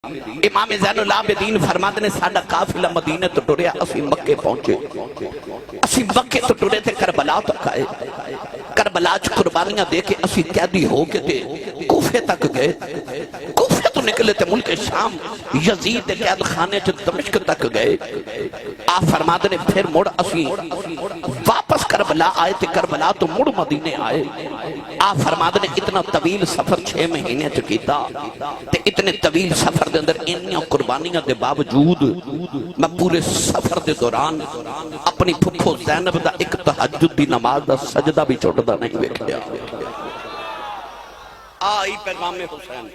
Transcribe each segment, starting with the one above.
امام زین العابدین فرماتے نے ساڈا قافلہ مدینے تو ٹریا اسی مکے پہنچے اسی مکے تو ٹرے تھے کربلا تک آئے کربلا چ قربانیاں دے کے اسی قیدی ہو کے تے کوفے تک گئے کوفے تو نکلے تھے ملک شام یزید کے قید خانے چ دمشق تک گئے آپ فرماتے نے پھر مڑ اسی واپس کربلا آئے تھے کربلا تو مڑ مدینے آئے آپ فرماتے نے اتنا طویل سفر 6 مہینے چ کیتا تے اتنے طویل سفر دے اندر انیاں قربانیاں دے باوجود میں پورے سفر دے دوران اپنی پھپھو زینب دا ایک تہجد دی نماز دا سجدہ بھی چھوڑدا نہیں ویکھیا آئی پیغام حسین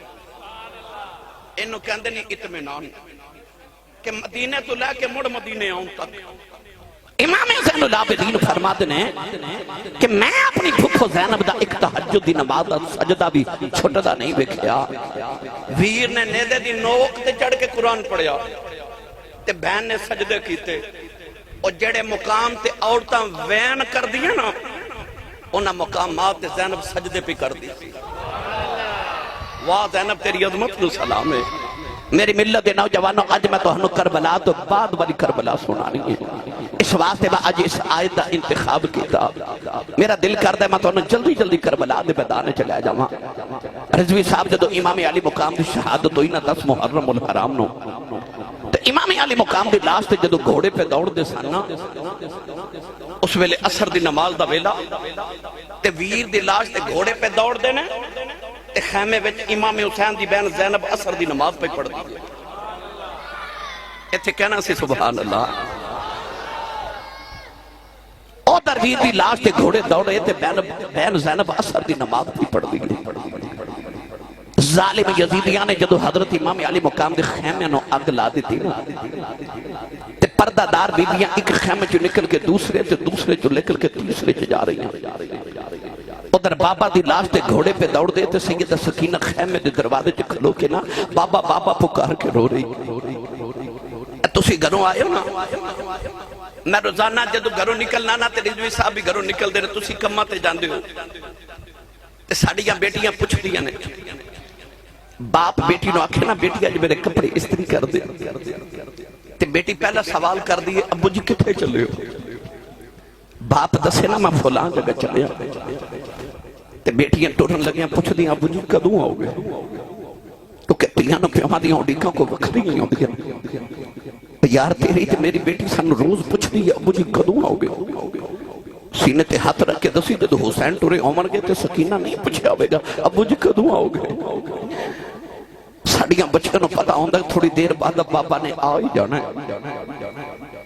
انہوں کہندے نہیں اطمینان کہ مدینے تو لے کے مڑ مدینے آؤں تک امام زین العابدین فرماتے ہیں کہ میں اپنی پھپھو زینب دا ایک تہجد دی نماز دا سجدہ بھی چھوٹدا نہیں ویکھیا ویر نے نیدے دی نوک تے چڑھ کے قرآن پڑھیا تے بہن نے سجدے کیتے اور جڑے مقام تے عورتاں وین کر دیا نا انہاں مقامات تے زینب سجدے پہ کر دی واہ زینب تیری عظمت نو سلام ہے میری ملت دے نوجوانوں آج میں تو ہنو کربلا تو بعد والی کربلا سنانی ہے اس واسطے میں آج اس آیت دا انتخاب کیتا میرا دل کردہ ہے میں تو ہنو جلدی جلدی کربلا دے بیدانے چلے جاواں رضوی صاحب جدو امام علی مقام دی شہادت ہوئی نا 10 محرم الحرام نو تو امام علی مقام دی لاش تے جدو گھوڑے پہ دوڑ دے سانا اس ویلے اثر دی نماز دا ویلا تے ویر دی لاش تے گھوڑے پہ دوڑ دے نا تے خیمے وچ امام حسین دی بہن زینب اثر دی نماز پہ پڑھ دی ایتھے کہنا سی سبحان اللہ او در ویر دی لاش تے گھوڑے دوڑے تے بہن زینب اثر دی نماز پہ پڑھ دی ظالم یزیدیاں نے جدو حضرت امام علی مقام دے خیمے نو اگ لا دی تھی تے پردہ دار بیبیاں ایک خیمے جو نکل کے دوسرے جو نکل کے تیسرے جو جا رہی ہیں ادھر بابا دی لاش تے گھوڑے پہ دوڑ دے تے سیدہ سکینہ خیمے دے دروازے چ کھلو کے نا بابا بابا پکار کے رو رہی تسی گھروں آئے ہو نا میں روزانہ جدو گھروں نکلنا نا تے رضوی صاحب بھی گھروں نکل دے تسی کماں تے جاندے ہو تے ساڑیاں بیٹیاں پوچھ دیاں نے باپ بیٹی نو آکھے نا بیٹی آج میرے کپڑے استری کر دے تے بیٹی پہلا سوال کر دیئے ابو جی کتھے چلے ہو باپ دسے نا میں فلان جگہ چلے تے بیٹیاں ٹورن لگیاں پوچھ دیاں ابو جی کدوں آؤ گے تو کہتیاں نو پیوہاں دیاں اڈیکاں کو وکھری گئی ہوں دیاں یار تیری تے میری بیٹی سن روز پوچھ دی ابو جی کدوں آؤ گے سینے تے ہاتھ رکھ کے دسی جدو حسین ٹورے عمر گئے تے سکینہ نہیں پوچھے آوے گا ابو جی کدوں آؤ گے ساڑیاں بچے نو پتا ہوندہ تھوڑی دیر بعد بابا نے آئی جانا ہے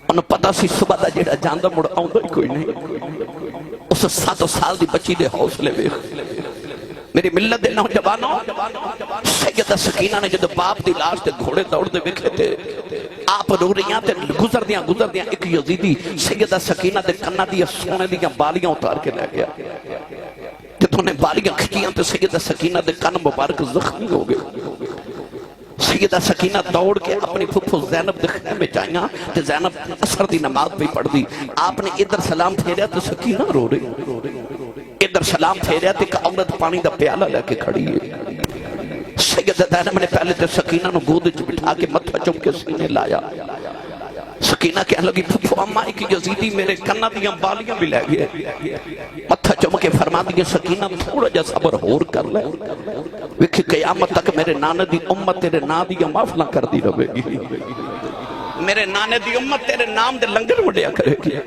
انہوں پتا سی صبح دا جیڑا جاندہ مڑ آؤندہ ہی کوئی نہیں اس 7 سال دی بچی دے حوصلے ویخ میری ملت دے نوجوانوں سیدہ سکینہ نے جدو باپ دی لاش تے گھوڑے دوڑ دے وکھے تھے آپ رو رہی ہیں تے گزر دیاں ایک یزیدی سیدہ سکینہ دے کنہ دیا سونے دیا بالیاں اتار کے لے گیا جتوں نے بالیاں کھچیاں تے سیدہ سکینہ دے کن مبارک زخمی ہو گئے سیدہ سکینہ دوڑ کے اپنی پھپھو زینب دے خیمے جائیاں تے زینب اثر دی نماز بھی پڑھ دی آپ نے ادھر سلام پھیریا تے سکینہ رو رہی ادھر سلام پھیریا تے ایک عورت پانی دا پیالہ لے کے کھڑی ہے سیدہ زینب نے پہلے تے سکینہ نو گود وچ بٹھا کے متھا چوم کے سینے لایا سکینہ کہنے لگی پھپھو اماں ایک یزیدی میرے کنہ دیاں بالیاں بھی لے گئے متھا چوم کے فرما دیا سکینہ تھوڑا جا صبر ہور کر لے ویکھ قیامت تک میرے نانے دی امت تیرے نا دی معافلا کر دی رہے گی میرے نانے دی امت تیرے نام دے لنگر وڈیا کرے گی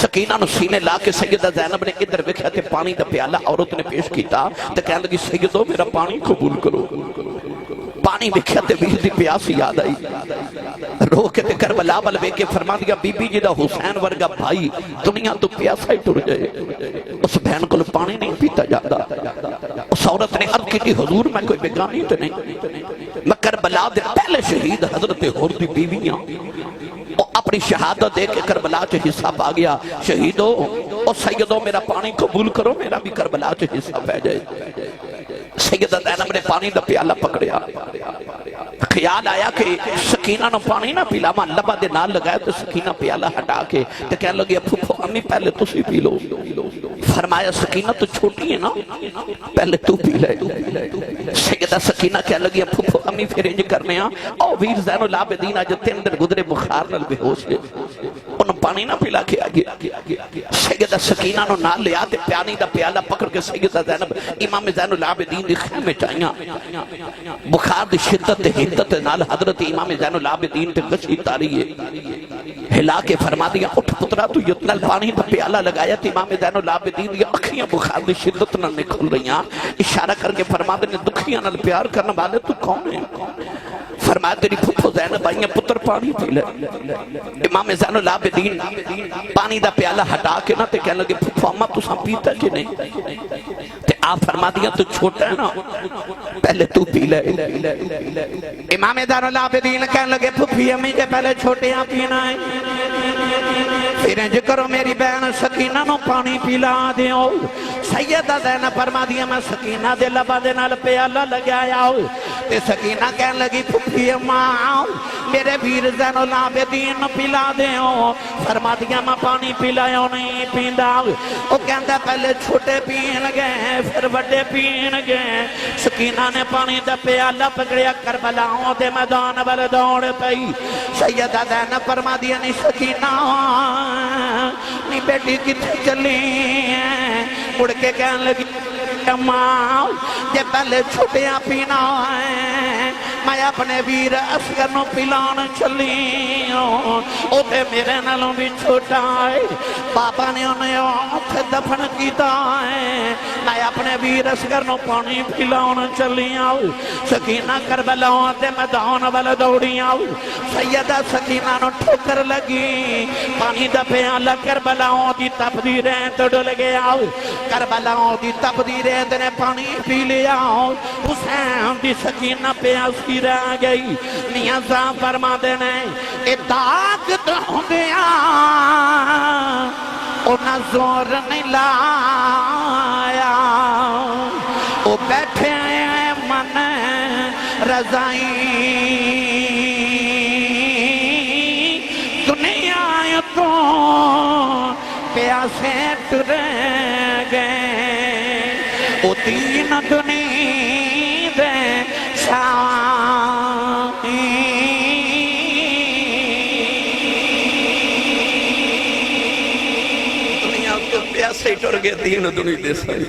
سکینہ نو سینے لا کے سیدہ زینب نے ادھر وکھیا تے پانی دا پیالہ عورت نے پیش کیتا تے کہنے لگی سیدو میرا پانی قبول کرو پانی وکھیا تے ویر دی پیاس یاد آئی رو کے تے کربلا ول ویکھ کے فرما دیا بی بی جی دا حسین ورگا بھائی دنیا تو پیاسا ہی ٹر جائے اس بہن کو پانی نہیں پیتا جاتا اس عورت نے عرض کی حضور میں کوئی بیگانی تو نہیں میں کربلا دے پہلے شہید حضرت ہور دی بیویاں اپنی شہادت دے کے کربلا چ حصہ پا گیا شہیدو اور سیدو میرا پانی قبول کرو میرا بھی کربلا چ حصہ پہ جائے سیدہ زینب نے پانی دا پیالہ پکڑیا خیال آیا کہ سکینہ نو پانی نہ پیلاواں لبا دے نال لگایا تو سکینہ پیالہ ہٹا کے تے کہنے لگی پھپھو امی پہلے تسی پی لو فرمایا سکینہ تو چھوٹی ہے نا، پہلے تو پی لے۔ سیدہ سکینہ کہنے لگی پھوپھو امی پھر انج کرنے آ او ویر زین العابدین جو 3 دن گزرے بخار نال بے ہوش ہے انہوں پانی نہ پلا کے آگے۔ سیدہ سکینہ نو نال لیا تے پیانی دا پیالہ پکڑ کے سیدہ زینب امام زین العابدین دی خیمے چاہیاں، بخار دی شدت حدت نال حضرت امام زین العابدین تے غشی تاری ہے، ہلا کے فرما دیا اٹھ پترا تو یتنال پانی دا پیالہ لگایا تے امام زین العابدین دی اکھیاں بخار دی شدت نال نکل رہی ہیں، اشارہ کر کے فرما دیا دکھیاں نال پیار کرنے والے تو کون ہے؟ فرمایا تیری پھپھو زینب آئیاں پتر پانی پی لے۔ امام زین العابدین پانی دا پیالہ ہٹا کے نہ تے کہنے لگے پھپھو اماں تو ساں پیتا کہ نہیں؟ تے آپ فرما دیا تو چھوٹا ہے نا، پہلے تو پی لے۔ امام زین العابدین کہنے لگے پھپھی امی کے پہلے چھوٹے ہاں پینا ہے، پھر انج کرو میری بہن سکینہ نو پانی پیلا دیو۔ سیدہ زینب فرما دیا میں سکینہ دے لبا دے نال پیالہ لگایا تے سکینہ کہنے لگی پھپھی اماں میرے ویر زین العابدین پلا دیو۔ فرما دیا میں پانی پلایا نہیں پیندا، وہ کہندا پہلے چھوٹے پین گئے پھر بڑے پین گئے۔ سکینہ نے پانی دا پیالہ پکڑیا کربلاؤں دے میدان بل دوڑ پئی۔ سیدہ زینب فرما دیا نہیں سکینہ نہیں بیٹی کتھے چلی ہیں، مڑ کے کہنے لگی اماں جے پہلے چھوٹیاں پینا ہے میں اپنے ویر اصغر نو پلان چلی ہوں، او تے میرے نالوں بھی چھوٹا ہے، بابا نے انہیں اوتھے دفن کیتا ہے، میں اپنے ویر اصغر نو پانی پلان چلی ہوں۔ سکینہ کربلاؤں تے میدان ول دوڑی ہوں، سیدہ سکینہ نو ٹھوکر لگی، پانی دا پیالہ کربلاؤں دی تپدی رہت ڈل گیا، کربلاؤں دی تپدی رہت نے پانی پی لیا، حسین دی سکینہ پیاسی رہ گئی۔ نیازاں فرما دینے اے داغ دوں دیا انہاں زور نہیں لایا، او بیٹھے من رضائی دنیا تو پیاسے ٹرے گئے، او تین دنیا دے دنیا تو پیاسے ٹر گئے تین دنیا دے سائی۔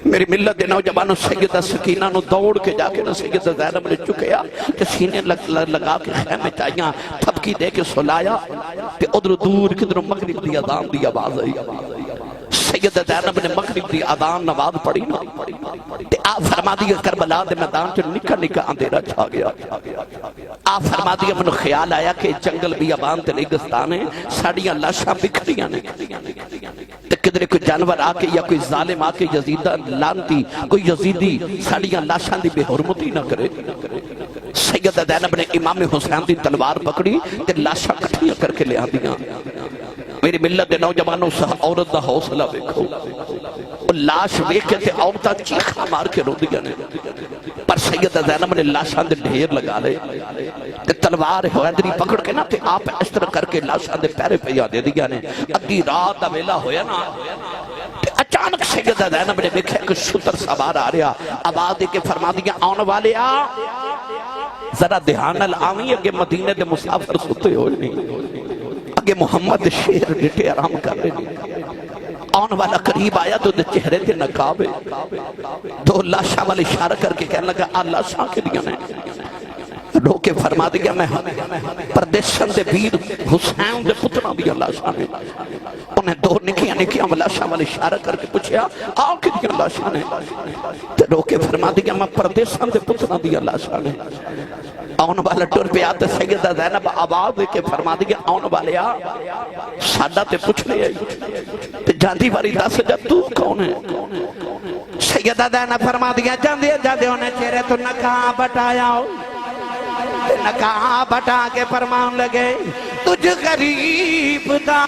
میری ملت دے نوجوانوں سیدہ سکینہ نو دوڑ کے جا کے سیدہ زینب نے چکیا کہ سینے لگا کے خیمے چاہیاں تھپکی دے کے سلایا کہ ادھر دور کدھر مغرب دی اذان دی آواز آئی۔ سیدہ زینب نے مغرب دی اذان نماز پڑھی نا تے آپ فرما دیا کربلا دے میدان چ نکا نکا اندھیرا چھا گیا۔ آپ فرما دیا منو خیال آیا کہ جنگل بیابان تے ریگستان ہے، ساڑیاں لاشاں بکھریاں نے تے کدھر کوئی جانور آ کے یا کوئی ظالم آ کے یزیدہ لانتی کوئی یزیدی ساڑیاں لاشاں دی بے حرمتی نہ کرے۔ سیدہ زینب نے امام حسین دی تلوار پکڑی تے لاشاں کٹھیاں کر کے لے آندیاں۔ میری ملت دے نوجوانوں سہ عورت دا حوصلہ دیکھو، لاش دیکھ کے تے عورتاں چیخا مار کے رو دیا نے، پر سیدہ زینب نے لاشاں دے ڈھیر لگا لے تے تلوار حیدری پکڑ کے نا تے آپ اس طرح کر کے لاشاں دے پیرے پہ دے دیا نے۔ ادھی رات دا ویلا ہویا نا تے اچانک سیدہ زینب نے دیکھا کہ شتر سوار آ رہا، آواز دے کے فرما دیا آن والے آ ذرا دھیان الآویں اگے مدینے دے مسافر ستے ہوئے نہیں، اگے محمد شیر ڈٹے آرام کر رہے نہیں۔ آن والا قریب آیا تو دے چہرے تے نقاب ہے، دو لاشاں والے اشارہ کر کے کہنے لگا اللہ شاہ کے دیا نے رو کے فرما دیا میں پردیشن دے ویر حسین دے پترہ دیا لاشاں نے۔ انہیں دو نکیاں نکیاں لاشاں والے اشارہ کر کے پوچھیا آؤ کے دیا لاشاں نے، رو کے فرما دیا میں پردیشن دے پترہ دیا لاشاں نے۔ آن والا ٹور پہ آتے سیدہ زینب آواز دے کے فرما دیا آن والے آ سادہ تے پوچھ لے آئی تے جاندی واری دس جا تو کون ہے؟ سیدہ زینب فرما دیا جاندے انہیں چہرے تو نقاب بٹایا ہو، نقاب بٹا کے فرمان لگے تجھ غریب دا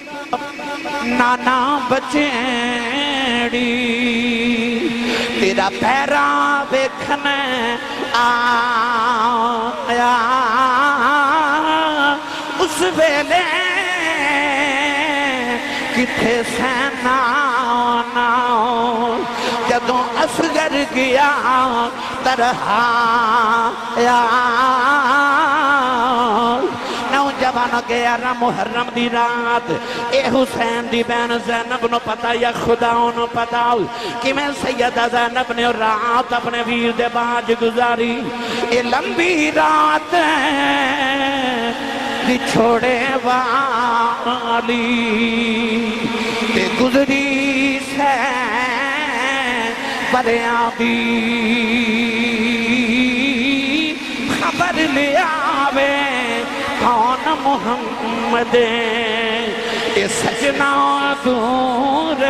نانا بچیڑی تیرا پیرا بیکھنے آیا اس ویلے کتھے سینان اصغر گیا ترہایا نوجوان گیا محرم دی رات اے حسین دی بین زینب نو پتا یا خدا نو پتا کہ میں سیدہ زینب نے رات اپنے ویر دے باج گزاری اے لمبی رات دی چھوڑے والی تے گزری سے بریاں دی خبر لیا وے کون محمد اے سجنا دور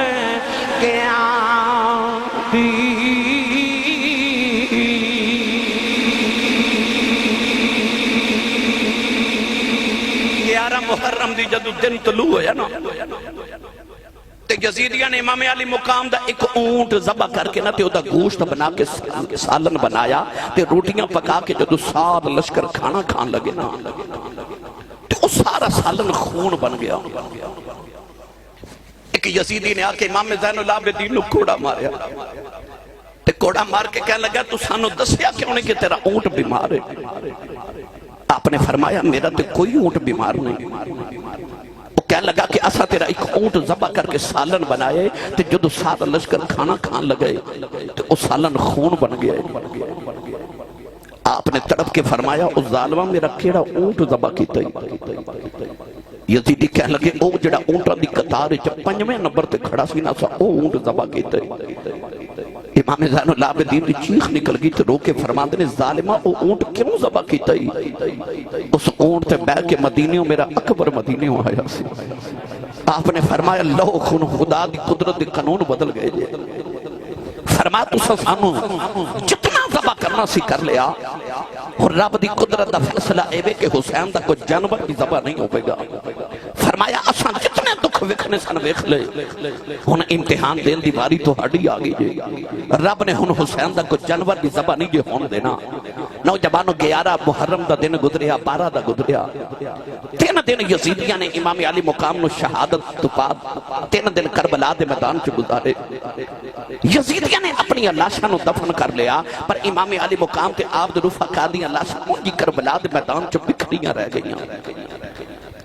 گیا دی محرم دی جدو دن طلوع ہویا نا تے یزیدیاں نے امام علی مقام دا ایک اونٹ ذبح کر کے نا تے او دا گوشت بنا کے سالن بنایا تے روٹیاں پکا کے جدو سار لشکر کھانا کھان لگے نا تے او سارا سالن خون بن گیا ایک یزیدی نے آکے امام زین العابدین نو کوڑا ماریا تے کوڑا مار کے کہنے لگا تو سانو دسیا کیوں نہیں کہ تیرا اونٹ بیمار ہے آپ نے فرمایا میرا تو کوئی اونٹ بیمار نہیں وہ کہنے لگا کہ اسا تیرا ایک اونٹ ذبح کر کے سالن بنائے تو جدو سارا لشکر کھانا کھان لگے تو وہ سالن خون بن گیا آپ نے تڑپ کے فرمایا اس ظالمہ میرا کیڑا اونٹ ذبح کیتا ہی یزیدی کہنے لگے او جڑا اونٹا دی قطار پنجویں نمبر تے کھڑا سی نا سا او اونٹ ذبح کیتا ہی امام زین العابدین کی چیخ نکل گئی تو رو کے فرماندے نے ظالمہ او اونٹ کیوں ذبح کیتا ہی اس اونٹ تے بیٹھ کے مدینیوں میرا اکبر مدینیوں آیا سی آپ نے فرمایا لو خون خدا دی قدرت دی قانون بدل گئے جے فرمایا تو سانو جتنا ذبح کرنا سی کر لیا اور رب دی قدرت دا فیصلہ ایوے کہ حسین دا کوئی جانور بھی ذبح نہیں ہو گا فرمایا اساں جتنے دکھ وکھنے سن ویکھ لے ہن امتحان دین دی باری تو ہڈی آ گئی جے رب نے ہن حسین دا کوئی جانور بھی ذبح نہیں جے ہون دینا نوجوانوں 11 محرم دا دن گزریا 12 دا گزریا 3 دن یزیدیاں نے امام علی مقام نو شہادت تو بعد 3 دن کربلا دے میدان چ گزارے یزیدیاں نے اپنی لاشاں نو دفن کر لیا پر امام علی مقام تے آپ دے رفقا دیاں لاشاں اونجی کربلا دے میدان چ بکھریاں رہ گئیاں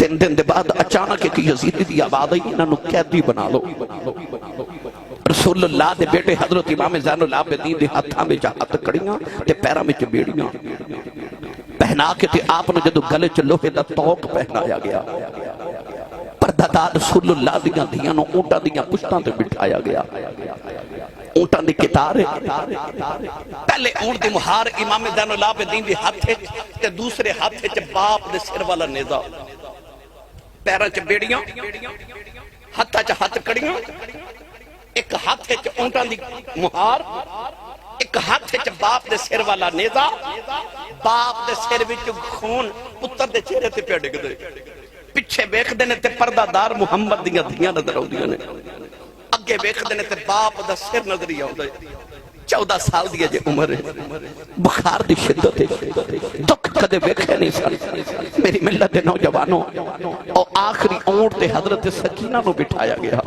3 دن دے بعد اچانک ایک یزیدی دی آواز آئی انہاں نو قیدی بنا لو رسول اللہ دے بیٹے حضرت امام زین العابدین دے ہاتھاں وچ ہاتھ کڑیاں تے پیراں وچ بیڑیاں پہنا کے تے آپ نو جدوں گلے چ لوہے دا توق پہنایا گیا پردادار رسول اللہ دیاں دھیاں نو اونٹاں دیاں پشتاں تے بٹھایا گیا اونٹاں دی کتار پہلے اونٹ دی مہار امام زین العابدین دی ہاتھ تے دوسرے ہاتھ وچ باپ دے سر والا نیزا پیراں چ بیڑیاں ہاتھاں چ ہاتھ کڑیاں ایک ہاتھ وچ اونٹاں دی مہار ایک ہاتھ وچ باپ دے سر والا نیزا باپ دے سر وچ خون پتر دے چہرے تے پیا ڈگدے پیچھے ویکھدے نے تے پردہ دار محمد دیاں دھیاں نظر آؤندیاں نے اگے ویکھدے نے تے باپ دا سر نظر ہی آوندا ہے 14 سال دی جے عمر ہے بخار دی شدت ہے دکھ کدے ویکھے نہیں سن میری ملت دے نوجوانوں اور آخری اونٹ تے حضرت سکینہ نو بٹھایا گیا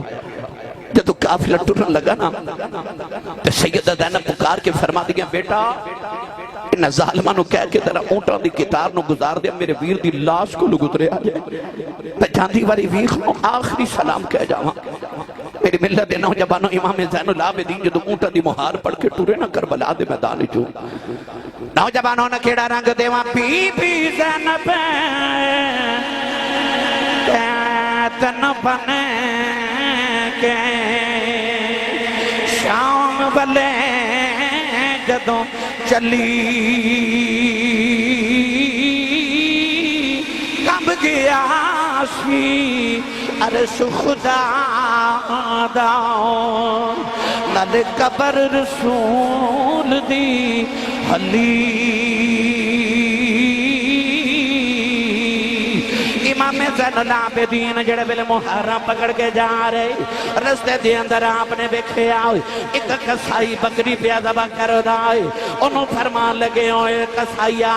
جدو قافلہ ٹرن لگا نا تے سیدہ زینب پکار کے فرما دیا بیٹا ان ظالمہ نو کہہ کے تیرا اونٹاں دی کتار نو گزار دیا میرے ویر دی لاش کو گزرے آ جائے میں جاندی والی ویر نو آخری سلام کہہ جاواں میری ملت دے نوجوانوں امام زین العابدین جدو اونٹاں دی مہار پڑھ کے ٹورے نہ کربلا دے میدان چوں نوجوانوں نے کیڑا رنگ دیواں بی بی زینب تن بنے کے شام والے جدوں چلی کب گیا سی عرش خدا دا نل قبر رسول دی حلی امام زین العابدین جڑے بل محرم پکڑ کے جا رہے رستے دے اندر آپ نے دیکھیا ایک کسائی بکری پیا ذبح کر دائے انہوں فرمان لگے ہوئے کسائیا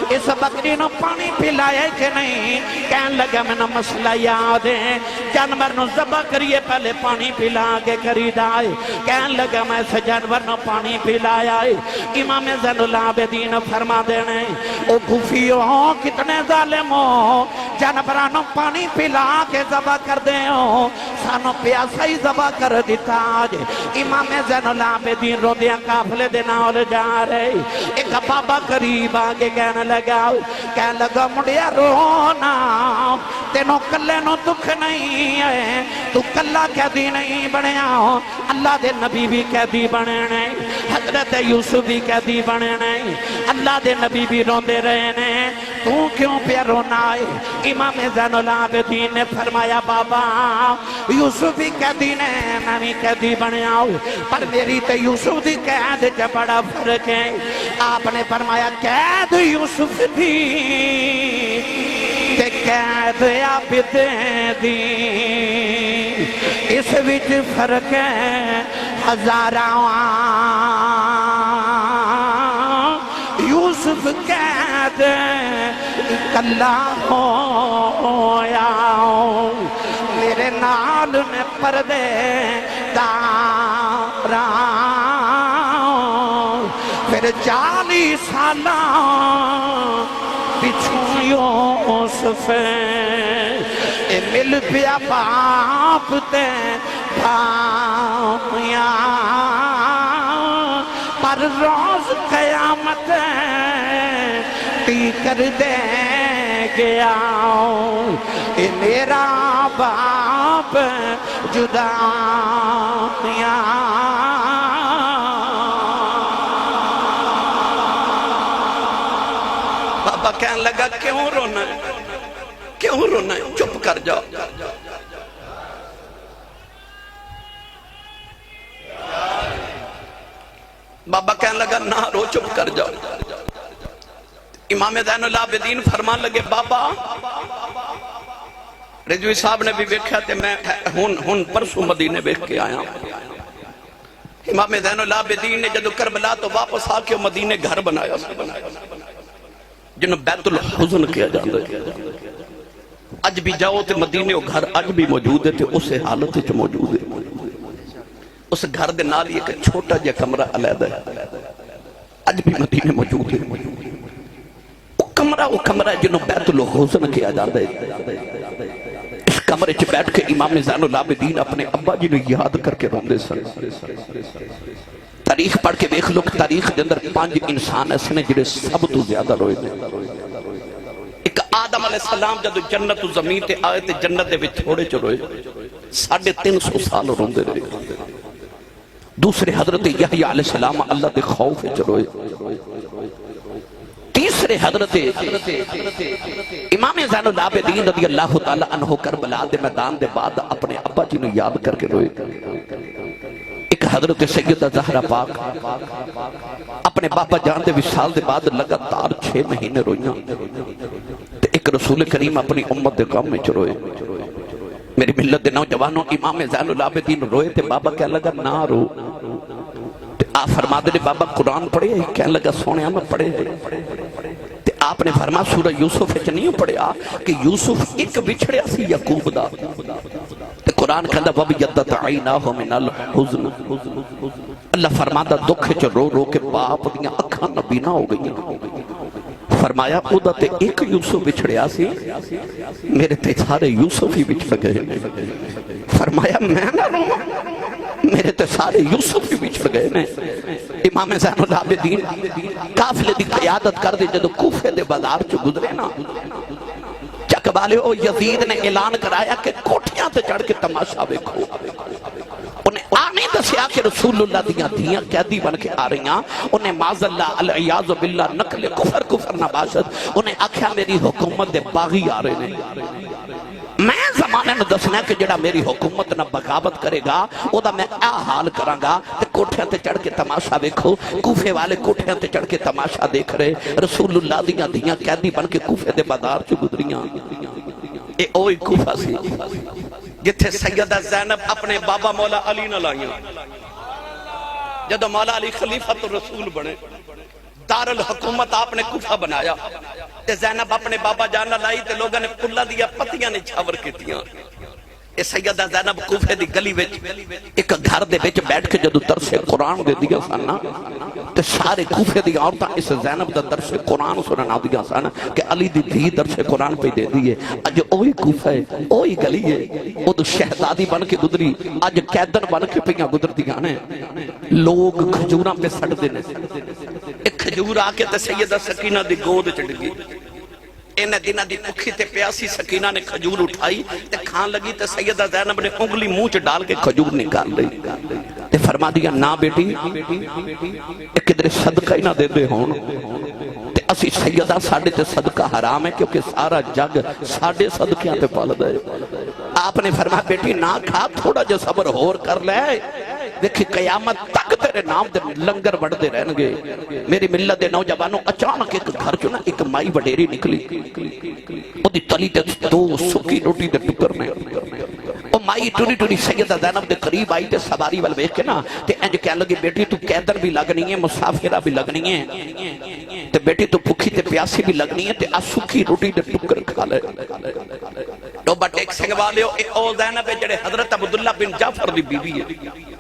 اس بکری نو پانی پلایا کہ نہیں کہن لگا میں نے مسئلہ یاد ہے جانور نو ذبح کریے پہلے پانی پلا کے کری دائے کہن لگا میں اس جانور نو پانی پلایا ہے امام زین العابدین فرما دینے او گفیو کتنے ظالموں جانورانو پانی پلا کے ذبح کر دے ہو سانو پیاسا ہی ذبح کر دیتا آج امام زین العابدین رو دیا کافلے دینا اور جا رہے ایک بابا قریب آگے کہنے لگا مڑیا رونا تینوں کلے نو دکھ نہیں ہے تو کلہ قیدی نہیں بنیا ہو اللہ دے نبی بھی قیدی بنے نہیں حضرت یوسف بھی قیدی بنے نہیں اللہ دے نبی بھی روندے رہے نے تو کیوں پہ رونا ہے امام زین العابدین نے فرمایا بابا یوسف بھی قیدی نے میں بھی قیدی بنیا ہوں پر میری تے یوسف دی قید جا بڑا فرق ہے آپ نے فرمایا قید یوسف دی تے قید عابد دی اس وچ فرق ہے ہزاراں یوسف قید کلا ہویا میرے نال میں پردے داراں پھر 40 سالہ پچھوں یوسف اے مل پیا باپ تے بھائیاں پر روز قیامت ٹی کر دے گیا اے میرا باپ جدائیاں بابا کہنے لگا کیوں رونا ہے چپ کر جاؤ بابا کہنے لگا نہ رو چپ کر جاؤ امام زین العابدین فرمان لگے بابا رضوی صاحب نے بھی بیکھا تھے میں ہن پرسوں مدینے بیکھ کے آیا امام زین العابدین نے جدو کربلا تو واپس آ کے مدینے گھر بنایا جنہوں بیت الحزن کیا جاندے اج بھی جاؤ تے مدینے وہ گھر اج بھی موجود ہے تے اسے حالت چ موجود ہے اس گھر دے نال ایک چھوٹا جا کمرہ علیحدہ ہے اج بھی مدینے موجود ہے وہ کمرہ جنہوں بیت الحزن کیا جاندے اس کمرے چ بیٹھ کے امام زین العابدین اپنے ابا جی نے یاد کر کے روندے سن تاریخ پڑھ کے دیکھ لو کہ تاریخ دے اندر 5 انسان ایسے نے جنہیں سب تو زیادہ روئے نے ایک آدم علیہ السلام جدو جنت و زمین تے آئے تے جنت دے بھی تھوڑے چ روئے 350 سال روندے رہے دوسرے حضرت یحییٰ علیہ السلام اللہ دے خوف چ روئے تیسرے حضرت امام زین العابدین رضی اللہ تعالیٰ عنہ کربلا دے میدان دے بعد اپنے ابا جی نے یاد کر کے روئے ایک حضرت سیدہ زہرا پاک اپنے باپا جان دے وصال دے بعد لگاتار 6 مہینے روئیاں ایک رسول کریم اپنی امت دے کام میں چروئے میری ملت دے نوجوانوں امام زین العابدین روئے تے بابا کہہ لگا نہ رو آپ فرما دے بابا قرآن پڑھے کہنے لگا سونے میں پڑھے تے آپ نے فرما سورہ یوسف اچھ نہیں پڑھیا کہ یوسف ایک بچھڑیا سی یعقوب دا تے قرآن کہتا وَبِيَدَّتْ عَيْنَاهُ مِنَ الْحُزْنِ اللہ فرما دا دکھ چ رو رو کے باپ دیاں اکھاں نبینا ہو گئی فرمایا او دا تے ایک یوسف بچھڑیا سی میرے تے سارے یوسف ہی بچھڑ گئے فرمایا میں نہ رو میرے تے سارے یوسف ہی بچھڑ گئے نے امام زین العابدین قافلے دی قیادت کر دے جدو کوفے دے بازار چ گزرے نا چک والے او یزید نے اعلان کرایا کہ کوٹھیاں تے چڑھ کے تماشا ویکھو انہیں آنے دسیا کہ رسول اللہ دیاں دیاں قیدی بن کے آ رہی ہیں انہیں معاذ اللہ العیاذ باللہ نقل کفر نہ باشد انہیں آکھیا میری حکومت دے باغی آ رہے ہیں میں زمانے نو دسنا کہ جڑا میری حکومت نہ بغاوت کرے گا او دا میں اے حال کراں گا تے کوٹھیاں تے چڑھ کے تماشا ویکھو کوفے والے کوٹھیاں تے چڑھ کے تماشا دیکھ رہے رسول اللہ دیاں قیدی بن کے کوفے دے بازار چ گزریاں اے اوہی کوفہ سی جتھے سیدہ زینب اپنے بابا مولا علی نہ لائیاں جدو مولا علی خلیفۃ الرسول بنے دارالحکومت آپ نے کوفہ بنایا تے زینب اپنے بابا جانا لائی تے لوگوں نے پلہ دیا پتیاں نے چھاور کیتیاں اے سیدہ زینب کوفے دی گلی وچ ایک گھر دے وچ بیٹھ کے جدو درس قرآن دے دیا سانا تے سارے کوفے دی عورتاں اس زینب دا درس قرآن سننا دیا سانا کہ علی دی دھی درس قرآن پہ دے دیئے اج اوہی کوفہ ہے اوہی گلی ہے او تو شہزادی بن کے گزری اج قیدن بن کے پیاں گزر دیاں نے لوگ کھجوراں پہ سڑ دینے ایک کھجور آکے تے سیدہ سکینہ دی گود چڑھ گئی انہیں دنہ دی پکھی تے پیاسی سکینہ نے کھجور اٹھائی تے کھان لگی تے سیدہ زینب نے انگلی منہ چ ڈال کے کھجور نکال لی تے فرما دیا نا بیٹی ایک کدھر صدقہ ہی نہ دے دے ہون تے اسی سیدہ ساڑھے تے صدقہ حرام ہے کیونکہ سارا جگ ساڑھے صدقیاں تے پال دے آپ نے فرما بیٹی نا کھا تھوڑا جو صبر ہور کر لے دیکھی قیامت تک تیرے نام دے لنگر بڑھ دے رہن گے میری ملت دے نوجوانوں اچانک ایک گھر چنا ایک مائی بڑیری نکلی او دی تلی تے دو سکی روٹی دے ٹکر نے او مائی ٹوری ٹوری سیدہ زینب دے قریب آئی تے سواری وال ویکھ کے نا تے انج کہنے لگی بیٹی تو قیدر بھی لگنی ہے مسافرہ بھی لگنی ہے تے بیٹی تو بھوکی تے پیاسی بھی لگنی ہے تے آ سکی روٹی دے ٹکر کھا لے تو بٹ ایک سنگوالیو ایک او زینب ہے جڑے حضرت عبداللہ بن جعفر دی بی بی ہے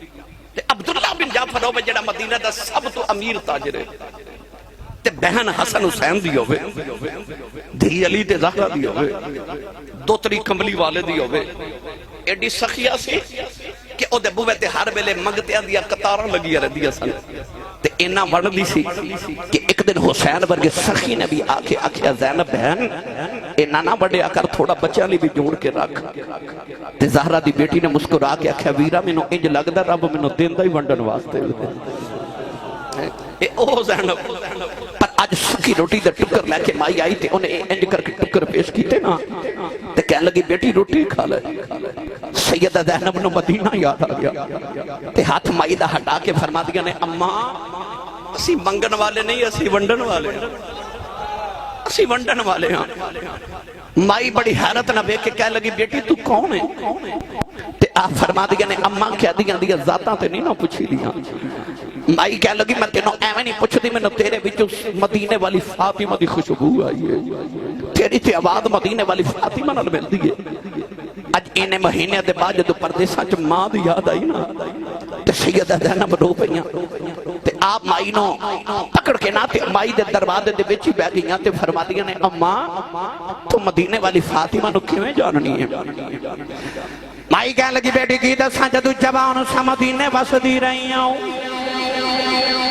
عبداللہ بن جعفر ہوئے جڑا مدینہ دا سب تو امیر تاجر ہے تے بہن حسن حسین دی ہوئے دھی علی تے زہرہ دی ہوئے دوتری کملی والے دی ہوئے ایڈی سخیہ سی کہ او دے بوے تے ہر ویلے منگتیاں دیا قطاراں لگیا رہ دیا سن تے اینا بڑھ دی سی کہ ایک دن حسین ورگے سخی نے بھی آکے آکھیا زینب بہن اینا نہ بڑھے آکر تھوڑا بچہ لی بھی جوڑ کے رکھ تے زہرہ دی بیٹی نے مسکرا کے آکھیا ویرہ میں نو انج لگ دا رب میں نو دین دا ہی ونڈن واسطے اے او زینب پر آج سکی روٹی دا ٹکر لے کے مائی آئی تے انہیں انج کر کے ٹکر پیش کیتے نا تے کہنے لگی بیٹی روٹی کھا لے سیدہ زینب نو مدینہ یاد آ گیا تے ہاتھ مائی دا ہٹا کے فرما دیا نے اماں اسی منگن والے نہیں اسی ونڈن والے اسی ونڈن والے ہاں مائی بڑی حیرت نہ بے کے کہنے لگی بیٹی تو کون ہے تے آپ فرما دیا نے اماں کہہ دیا ذاتاں تے نہیں نہ پوچھی دیا مائی کہہ لگی میں تینوں ایویں نہیں پوچھ دی میں نے تیرے وچوں مدینے والی فاطمہ دی خوشبو آئی ہے تیری تے آواز مدینے والی فاطمہ نال ملدی ہے اج اینے مہینے دے بعد جدوں پردیساں چ ماں دی یاد آئی نا تے سیدہ زینب رو پئیاں تے آپ مائی نو پکڑ کے نہ تے مائی دے دروازے دے وچ ہی بیٹھ گئیاں تے فرما دیا نے اماں تو مدینے والی فاطمہ نو کیویں جاننی ہے مائی کہنے لگی بیٹی کی دساں جدوں جوان سا مدینے وسدی رہی ہوں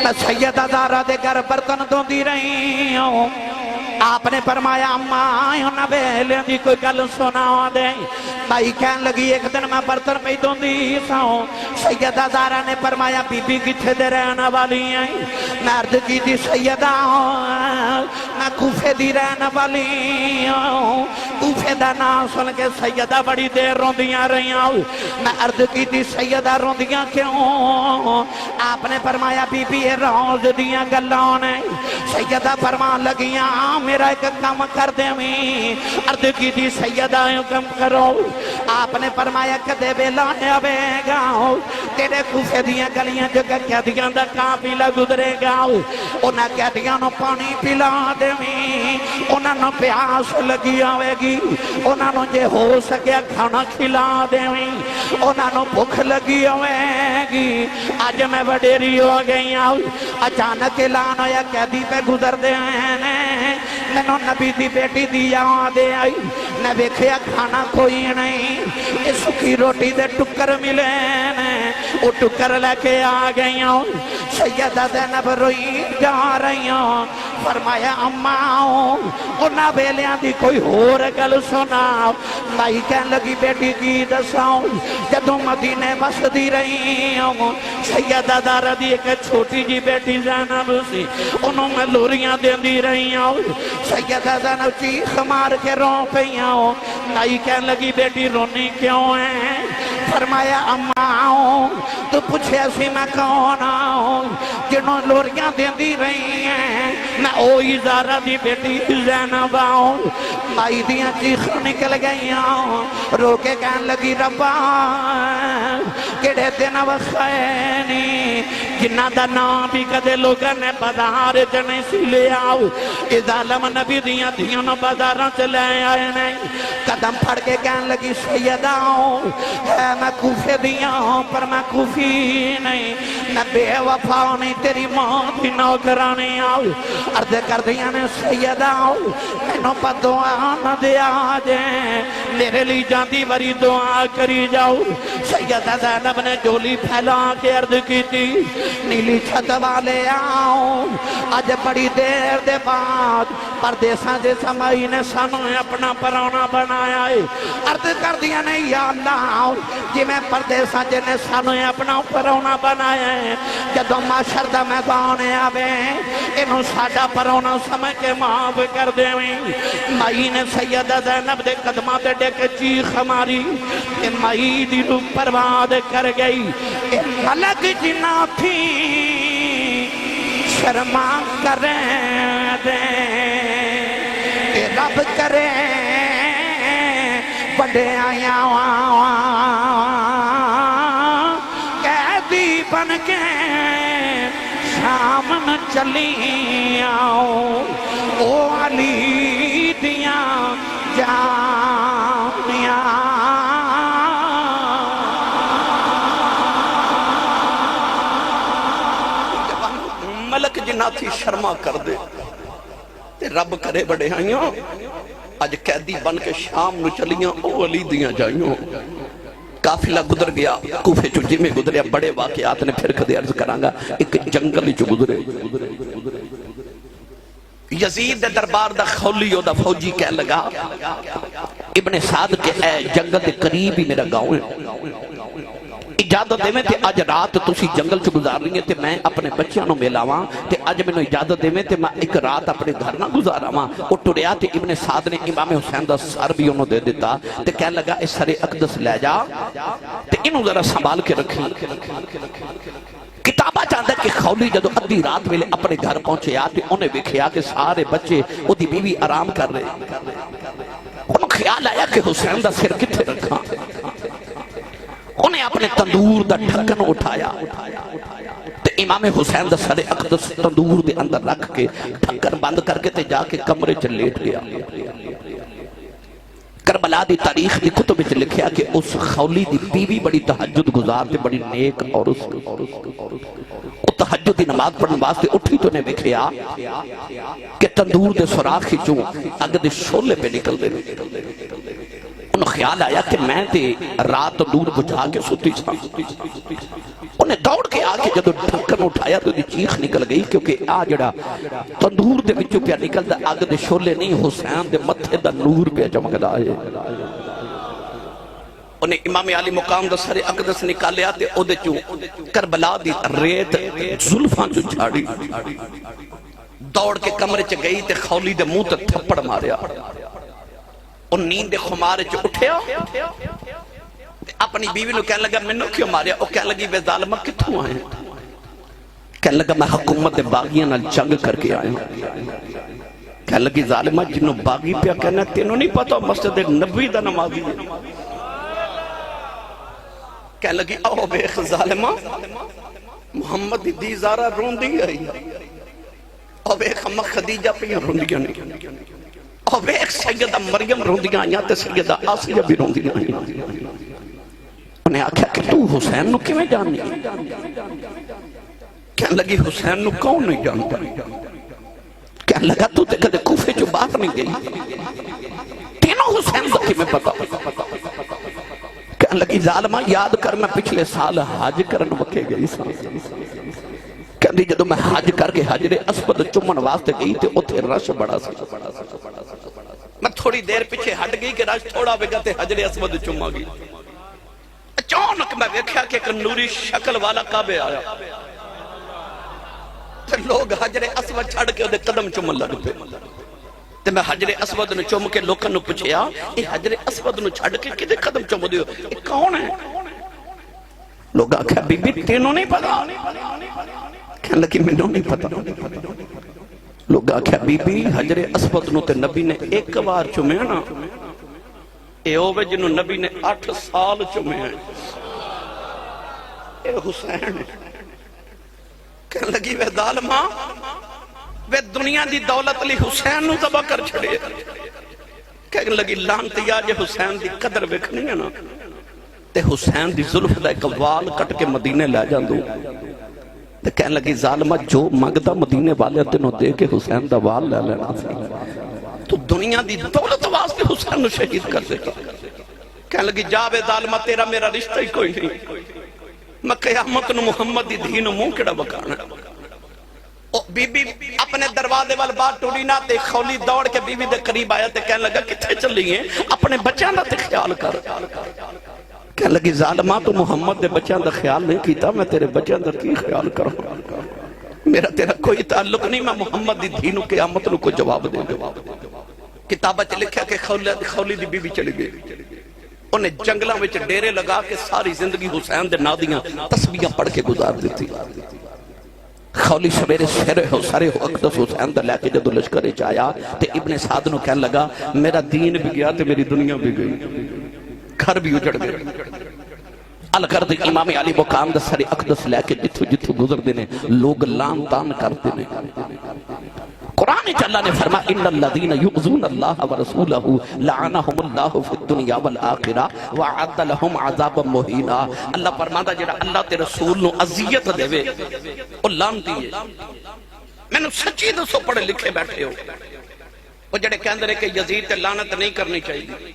میں سیدہ زہرا دے گھر برتن دھوندی رہی ہوں آپ نے فرمایا اماں نہ ویلے دی کوئی گل سنا دے مائی کہنے لگی ایک دن میں برتن پہ دھوندی ساؤں سیدہ زہرا نے فرمایا بی بی کتھے دے رہنا والی ہیں میں عرض کی تھی سیدہ میں کوفے دی رہنا والی ہوں کوفے دا نام سن کے سیدہ بڑی دیر روندیاں رہی ہوں میں عرض کی تھی سیدہ روندیاں کیوں آپ نے فرمایا بی بی یہ روز دیاں گلوں نے سیدہ فرمان لگیاں میرا ایک کام کر دے میں عرض کی تھی سیدہ کم کرو آپ نے فرمایا کدے بیلا آوے گا تیرے کوفے دیاں گلیاں جگہ قیدیاں دا قافلہ گزرے گا انہاں قیدیاں نو پانی پلا دے میں انہاں نو پیاس لگی آوے گی انہاں نو جے ہو سکیا کھانا کھلا دے میں انہاں نو بھوک لگی آوے گی آج میں وڈیری ہو گئی ہوں اچانک اعلان ہویا قیدی پہ گزر دے ہیں میں نو نبی دی بیٹی دی یاد آئی میں دیکھیا کھانا کوئی نہیں اس سکی روٹی دے ٹکر ملے وہ ٹکر لے کے آ گئی ہوں سیدہ زینب روئی جا رہی ہوں فرمایا اماں انہاں بیلیاں دی کوئی اور گل سنا مائی کہنے لگی بیٹی کی دساؤں جدوں مدینے وسدی رہی ہوں سیدہ زہرا دی ایک چھوٹی جی بیٹی زینب سی انہوں میں لوریاں دین دی رہی ہوں سیدہ زینب چیخ مار کے رو پئیاں نائی کہنے لگی بیٹی رونی کیوں ہے فرمایا اماں تو پوچھے سی میں کون آؤں جنہوں لوریاں دیں دی رہی ہیں میں اوہی زارہ دی بیٹی زینب آؤں مائی دیاں چیخ نکل گئیاں رو کے کہنے لگی ربا کڑے دن وخینی جنہ دا نام بھی کدے لوگاں نے بازار جنے سی لے آؤ اس عالم نبی دیاں دیاں نو بازاراں چلے آئے نہیں قدم پھڑ کے کہنے لگی سیدہ ہے میں کوفے دیاں ہوں پر میں کوفی نہیں میں بے وفا نہیں تیری ماں بھی نوکرانی آؤ عرض کر دیاں نے سیدہ میں نو پا دعا نہ دیا جائیں میرے لی جاندی بری دعا کری جاؤ سیدہ زینب نے جولی پھیلا کے عرض کی تھی نیلی چھت والے آؤں آج بڑی دیر دے بعد پردیساں جے سمائی نے سانو اپنا پرونا بنایا ہے عرض کر دیا نہیں یا اللہ جی میں پردیساں جے نے سانو اپنا پرونا بنایا ہے جدو معاشر دا میدان آوے انہوں ساڑا پرونا سمجھ کے معاف کر دے مائی نے سیدہ زینب دے قدمہ دے ڈیک چیخ ہماری کہ مائی دی روح پرواد کر گئی کہ ملک جنا تھی شرما کریں دے کہ رب کریں بڑے آیا قیدی بن کے شام میں چلی آؤ او علی دیاں جانیاں ملک جنہ تھی شرما کر دے تے رب کرے بڑے آئیوں آج قیدی بن کے شام نو چلیاں او علی دیاں جائیوں قافلہ گزر گیا کوفے چو جمیں گزریا بڑے واقعات نے پھر کدے عرض کرانگا ایک جنگلی چو گزرے یزید دے دربار دا خولیو دا فوجی کہہ لگا ابن سعد کے اے جنگل دے قریب ہی میرا گاؤں ہے اجازت دے میں تے آج رات تسی جنگل چو گزار رہی ہیں تے میں اپنے بچیاں نو ملاواں تے آج میں نو اجازت دے میں تے میں ایک رات اپنے گھر نہ گزارا ماں او ٹریا تے ابن سعد نے امام حسین دا سر بھی انہوں دے دیتا تے کہنے لگا اس سر اقدس لے جا تے انہوں ذرا سنبھال کے رکھی کتابہ چاہتا ہے کہ خولی جدو ادھی رات ویلے اپنے گھر پہنچے آتے انہیں وکھیا کہ سارے بچے او دی بیوی آرام کر رہے انہوں خیال آیا کہ حسین دا سر کتھے رکھا انہیں اپنے تندور دا ڈھکن اٹھایا تے امام حسین دا سر اقدس تندور دے اندر رکھ کے ڈھکن بند کر کے تے جا کے کمرے چل لیٹ گیا کربلا دی تاریخ دی کتب وچ لکھیا کہ اس خولی دی بیوی بڑی تہجد گزار تے بڑی نیک اور اس تہجد دی نماز پڑھنے واسطے اٹھی تو نے ویکھیا کہ تندور دے سوراخ چوں اگ دے شولے پہ نکل دے انہوں خیال آیا کہ میں تے رات دور بجھا کے سوتی سا انہیں دوڑ کے آکے جدو ڈھکن اٹھایا تو دی چیخ نکل گئی کیونکہ آ جڑا تندور دے وچوں پہ نکل دا اگ دے شولے نہیں حسین دے متھے دا نور پہ چمک دا ہے انہیں امام علی مقام دا سر اقدس نکالیا تے او دے چوں کربلا دی ریت زلفان چوں جھاڑی دوڑ کے کمرے چ گئی تے خولی دے منہ تے تھپڑ ماریا ان نیند خمار چ اٹھیا اپنی بیوی نو کہنے لگا منو کیوں ماریا او کہنے لگی بے ظالمہ کتھوں آئے کہنے لگا میں حکومت باغیاں نال جنگ کر کے آئے کہنے لگی ظالمہ جنہوں باغی پیا کہنا تینوں نہیں پتا مسجد نبوی دا نمازی ہے کہنے لگی او بیخ ظالمہ محمد دی زارہ رون دی آئی او بیخ ہمہ خدیجہ پہ روندیاں نہیں اور ایک سیدہ مریم روندیاں آئیاں تے سیدہ آسیہ بھی روندیاں آئیاں انہیں آکھا کہ تو حسین نو کیویں جاننی کہنے لگی حسین نو کون نہیں جانتا کہنے لگا تو تے کدے کوفے جو باہر نہیں گئی تینوں حسین دا کیویں پتا کہنے لگی ظالمہ یاد کر میں پچھلے سال حج کرن وکے گئی سا کہندی جدو میں حج کر کے حجر اسود چمن واسطے گئی تے اتھے رش بڑا سا میں تھوڑی دیر پیچھے ہٹ گئی کہ رش تھوڑا بگا تے حجر اسود چمہ گئی اچانک میں دیکھا کہ ایک نوری شکل والا کعبے آیا تے لوگ حجر اسود چھڑ کے دے قدم چمن لگ پہ تے میں حجر اسود نو چوم کے لوکاں نو پوچھیا اے حجر اسود نو چھڈ کے کدے قدم چوم دیو اے کون ہے؟ لوگ آکھیا بی بی تینوں نہیں پتا؟ کہنے لگی مینوں نہیں پتا۔ لوگ آکھیا بی بی حجر اسود نو تے نبی نے ایک بار چومیا نا اے ہوے جنو نبی نے 8 سال چومیا ہے، اے حسین ہے۔ کہنے لگی وے ظالماں وے دنیا دی دولت لی حسین نو ذبح کر چھڑے۔ کہنے لگی لعنتیا جے حسین دی قدر ویکھنی ہے نا تے حسین دی زلف دا ایک وال کٹ کے مدینے لے جاندوں۔ تے کہنے لگی ظالمہ جو مگدہ مدینے والے تینوں دے کے حسین دا وال لے لینا سی، تو دنیا دی دولت واسطے حسین نو شہید کر دے گا۔ کہنے لگی جا بے ظالمہ تیرا میرا رشتہ ہی کوئی نہیں، میں قیامت نو محمد دی دین منہ کڑا بکانا۔ بی بی اپنے دروازے وال باہر ٹوری نہ تے خولی دوڑ کے بی بی دے قریب آیا تے کہنے لگا کتھے چلی ہیں؟ اپنے بچیاں دا تے خیال کر۔ کہنے لگی ظالمہ تو محمد دے بچیاں دا خیال نہیں کیتا، میں تیرے بچیاں دا کی خیال کروں؟ میرا تیرا کوئی تعلق نہیں، میں محمد دی دین قیامت نو کو جواب دے دوں۔ کتابہ چ لکھا کہ خولی دی بی بی چلی گئی، انہیں جنگلہ میں ڈیرے لگا کے ساری زندگی حسین دے نادیاں تسبیحاں پڑھ کے گزار دیتی۔ خولی سویرے سرے ہو سارے ہو اقدس حسین دا لے کے جدو لشکر چایا تے ابن سعد نو کہنے لگا میرا دین بھی گیا تے میری دنیا بھی گئی، گھر بھی اجڑ گئے۔ الگرد امام علی مقام دا سارے اقدس لے کے جتھو جتھو گزر دینے لوگ لان تان کر دینے۔ قرآن اللہ نے فرما ان الذین یؤذون اللہ ورسولہ لعنہم اللہ فی الدنیا والآخرہ وعد لہم عذابا مہینا۔ اللہ فرماتا جڑا اللہ تے رسول نو اذیت دے وے او لعنتی ہے۔ میں نے سچی دسو پڑھے لکھے بیٹھے ہو وہ جڑے کہندے نے کہ یزید تے لعنت نہیں کرنی چاہیے۔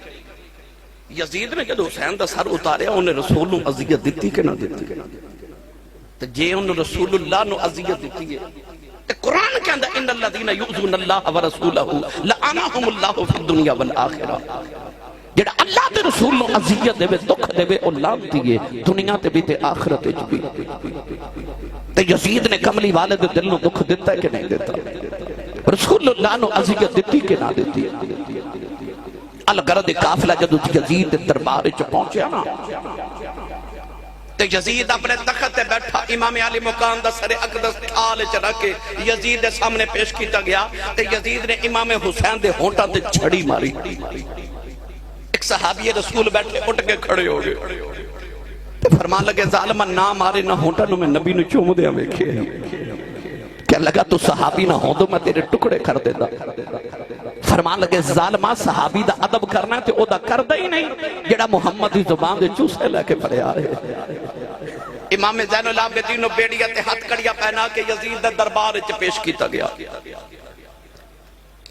یزید نے جدو حسین دا سر اتاریا انہیں رسول نو اذیت دیتی کہ نہ دیتی؟ تے جے انہوں رسول اللہ نو اذیت دیتی ہے تے قرآن کے اندر ان الذین یؤذون اللہ ورسولہ لعنہم اللہ فی الدنیا والآخرہ۔ جڑا اللہ تے رسول نو اذیت دے دکھ دے او لعنتی ہے دنیا تے بھی تے آخرت وچ بھی۔ تے یزید نے کملی والے دے دل نو دکھ دیتا ہے کہ نہیں دیتا؟ رسول اللہ نو اذیت دیتی کہ نہ دیتی؟ الگرد قافلہ جدو یزید دے دربار وچ پہنچیا نا تے یزید اپنے تخت تے بیٹھا، امام علی مقام دا سر اقدس تھال چ رکھ کے یزید دے سامنے پیش کیتا گیا تے یزید نے امام حسین دے ہونٹاں تے چھڑی ماری۔ ایک صحابی رسول بیٹھے اٹھ کے کھڑے ہو گئے تے فرمان لگے ظالمہ نہ مارے نہ ہونٹاں نو میں نبی نو چوم دیا ویکھے۔ کہنے لگا تو صحابی نہ ہوں تو میں تیرے ٹکڑے کر دیتا۔ فرمان لگے ظالمہ صحابی دا ادب کرنا ہے تے او دا کردہ ہی نہیں جڑا محمد دی زبان دے چوسے لے کے پڑے آ رہے۔ امام زین العابدین نو بیڑیا تے ہاتھ کڑیا پہنا کے یزید دے دربار وچ پیش کیتا گیا۔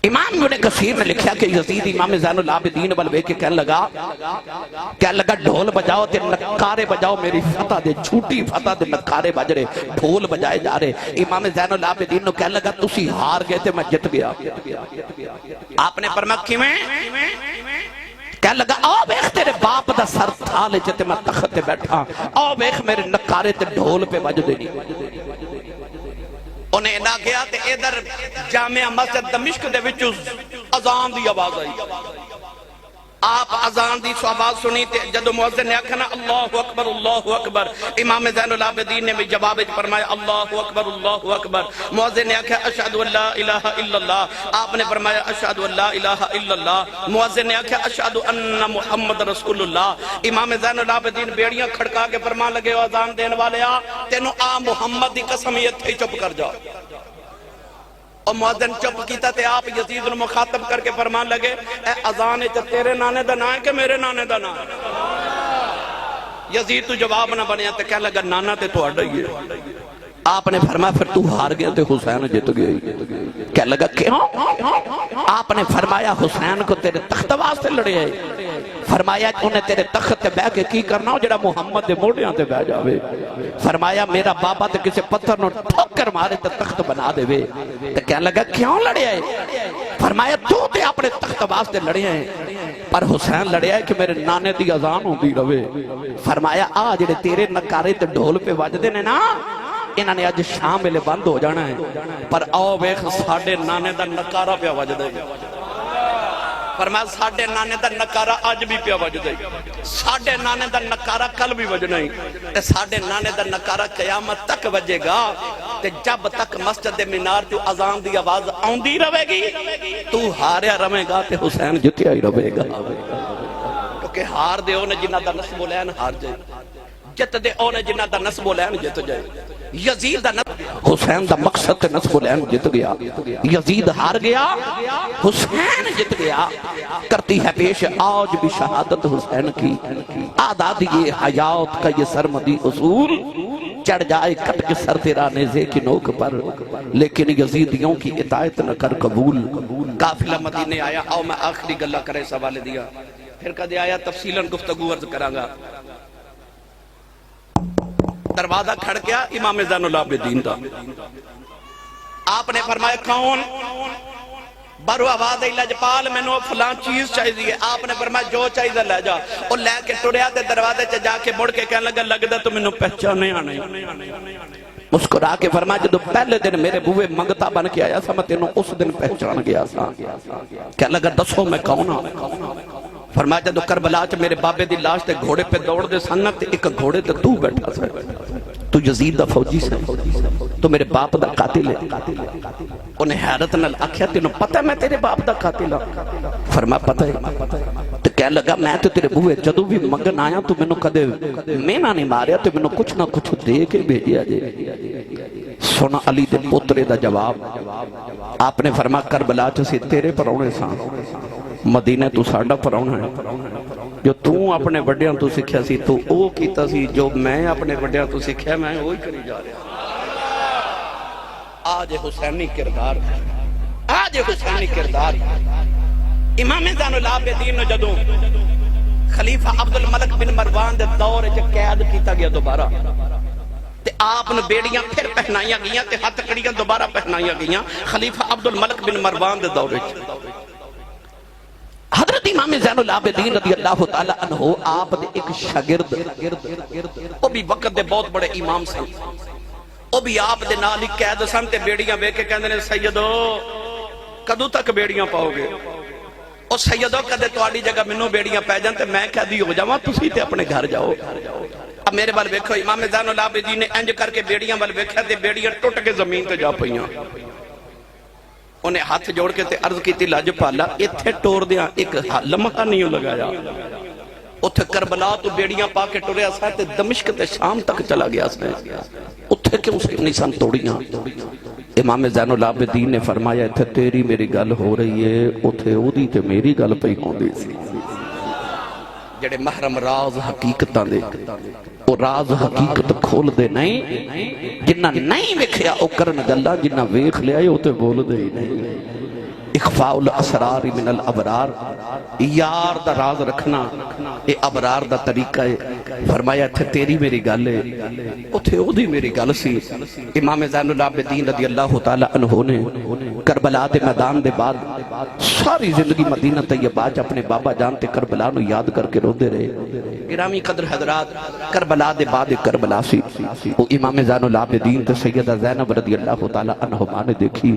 امام ابن کثیر نے لکھا کہ یزید امام زین العابدین والوے کے کہنے لگا ڈھول بجاؤ تے نکارے بجاؤ، میری فتح دے جھوٹی فتح دے نکارے بج رہے، ڈھول بجائے جا رہے۔ امام زین العابدین نے کہنے لگا تسی ہار گئے تے میں جت گیا۔ آپ نے فرمایا کیویں؟ کہنے لگا آؤ بیخ تیرے باپ دا سر تھالے جتے میں تخت تے بیٹھا، آؤ بیخ میرے نکارے تے ڈھول پہ بج دے نہیں۔ انہیں نہ گیا تے ادھر جامعہ مسجد دمشق دے وچ اذان دی آواز آئی۔ آپ اذان دی سو آواز سنی تے جدو مؤذن نے آکھنا اللہ اکبر اللہ اکبر، امام زین العابدین نے بھی جواب فرمایا اللہ اکبر اللہ اکبر۔ مؤذن نے آکھا اشہدو ان لا الہ الا اللہ، آپ نے فرمایا اشہدو ان لا الہ الا اللہ۔ مؤذن نے آکھا اشہدو ان محمد رسول اللہ۔ امام زین العابدین بیڑیاں کھڑکا کے فرمان لگے اذان دین والے آ تینوں آ محمد دی قسم یہ تھے چپ کر جاؤ۔ اور مؤذن چپ کیتا تے آپ یزید نے مخاطب کر کے فرمان لگے اے اذان تے تیرے نانے دا نام ہے کہ میرے نانے دا نام ہے؟ یزید تو جواب نہ بنیا تے کہنے لگا نانا تے تو اڈا ہی ہے۔ آپ نے فرمایا پھر تو ہار گیا تے حسین جت گئی۔ کہنے لگا کیوں؟ آپ نے فرمایا حسین کو تیرے تخت واسطے لڑے ہے، فرمایا انہیں تیرے تخت تے بہ کے کی کرنا ہو جڑا محمد دے موڑیاں تے بہ جاوے۔ فرمایا میرا بابا تے کسے پتھر نو ٹھوکر مارے تے تخت بنا دے وے۔ تے کہنے لگا کیوں لڑے ہے؟ فرمایا تو تے اپنے تخت واسطے لڑے ہیں پر حسین لڑیا ہے کہ میرے نانے دی اذان ہوندی رہے۔ فرمایا آ جڑے تیرے نکارے تے ڈھول پہ وجدے نے نا انہاں نے آج شام ویلے بند ہو جانا ہے، پر آؤ ویکھ ساڈے نانے دا نکارا پہ وجدے۔ فرمایا ساڈے نانے دا نکارا اج بھی پیا وجدا ہے، ساڈے نانے دا نکارا کل بھی وجنا ہی تے ساڈے نانے دا نکارا قیامت تک وجے گا تے جب تک مسجد مینار تو اذان دی آواز آندی رہے گی تو ہاریا رہے گا تے حسین جتیا ہی رہے گا، کیونکہ ہار دے اونے جنہ دا نسب و لین ہار جائے، جت دے اونے جنہ دا نسب و لین جت جائے۔ یزید دا حسین دا مقصد تے نسب و لین جت گیا، یزید ہار گیا حسین جت گیا۔ کرتی ہے پیش آج بھی شہادت حسین کی، آدادی حیات کا یہ سرمدی اصول، چڑھ جائے کٹ کے سر تیرا نیزے کی نوک پر، لیکن یزیدیوں کی اطاعت نہ کر قبول۔ قافلہ مدینے آیا، آؤ میں آخری گلہ کرے سوال دیا، پھر کدے آیا تفصیلاً گفتگو عرض کرانگا۔ دروازہ کھڑ گیا امام زین العابدین دا، آپ نے فرمایا کون؟ برو آواز لجپال میں نو فلان چیز چاہیے، آپ نے فرمایا جو چاہیے لے جا، اور لے کے ٹریا تے دروازے چ جا کے مڑ کے کہنے لگا لگدا تو مینوں پہچانے آنے، مسکرا کے فرمایا جدو پہلے دن میرے بوئے منگتا بن کے آیا سا میں تینوں اس دن پہچان گیا سا، کہنے لگا دسو میں کون ہوں؟ فرمایا جدو کربلا چ میرے بابے دی لاش تے گھوڑے پہ دوڑ دے سنت ایک گھوڑے تے تو بیٹھا سا، تو یزید دا فوجی سے، تو میرے باپ دا قاتل ہے۔ انہیں حیرت نال آکھیا تینوں پتہ میں تیرے باپ دا قاتل ہوں؟ فرمایا پتہ ہے۔ تو کہنے لگا میں تو تیرے بوئے جدو بھی منگن آیا تو مینوں کدے مینا نہیں ماریا، تو مینوں کچھ نہ کچھ دے کے بھیجیا جے۔ سونا علی دے پوترے دا جواب، آپ نے فرمایا کربلا چ سی تیرے پرونے سان، مدینہ تو ساڈا پرونا ہے، جو تو اپنے بڑیاں تو سکھیا سی تو او کیتا سی، جو میں اپنے بڑیاں تو سکھیا میں وہی کری جا رہا۔ آج حسینی کردار، آج حسینی کردار۔ امام زین العابدین نے جدوں خلیفہ عبدالملک بن مروان دے دور وچ قید کیتا گیا دوبارہ، تے آپ نے بیڑیاں پھر پہنائیاں گئیاں تے ہتھ کڑیاں دوبارہ پہنائیاں گئیاں خلیفہ عبدالملک بن مروان دے دور وچ۔ حضرت امام زین العابدین رضی اللہ تعالیٰ عنہ آپ دے ایک شاگرد، وہ بھی وقت دے بہت بڑے امام سن، وہ بھی آپ دے نال ہی قید سن تے بیڑیاں بے کے کہندے نے سیدو کدوں تک بیڑیاں پاؤ گے؟ او سیدو کدے تواڈی جگہ مینوں بیڑیاں پے جان تے میں قیدی ہو جاواں، تسی تے اپنے گھر جاؤ۔ اب میرے وال ویکھو امام زین العابدین نے انج کر کے بیڑیاں وال ویکھیا تے بیڑیاں ٹوٹ کے زمین تے جا پئیاں۔ انہیں ہاتھ جوڑ کے تے عرض کی تھی لاجپالا ایتھے ٹور دیاں ایک لمحہ نہیں لگایا، اتھے کربلا تو بیڑیاں پا کے ٹوریا سا تے دمشق تے شام تک چلا گیا سا، اتھے کیوں اس کی نسان توڑیاں؟ امام زین العابدین نے فرمایا اتھے تیری میری گل ہو رہی ہے، اتھے او دی تے میری گل پئی ہوں دی سی۔ جڑے محرم راز حقیقتاں دے وہ راز حقیقت کھول دے نہیں، جنہ نہیں ویکھیا او کرن گلا، جنہ ویکھ لیا او تے بول دے نہیں۔ اخفاء الاسرار من الابرار، یار دا راز رکھنا اے ابرار دا طریقہ ہے۔ فرمایا تھے تیری میری گل ہے، اتھے او دی میری گل سی۔ امام زین العابدین رضی اللہ تعالیٰ عنہ نے کربلا دے میدان دے بعد ساری زندگی مدینہ طیبہ چ اپنے بابا جان تے کربلا نو یاد کر کے روندے رہے۔ گرامی قدر حضرات، کربلا دے بعد کربلا سی، وہ امام زین العابدین تے سیدہ زینب رضی اللہ تعالیٰ عنہما نے دیکھی۔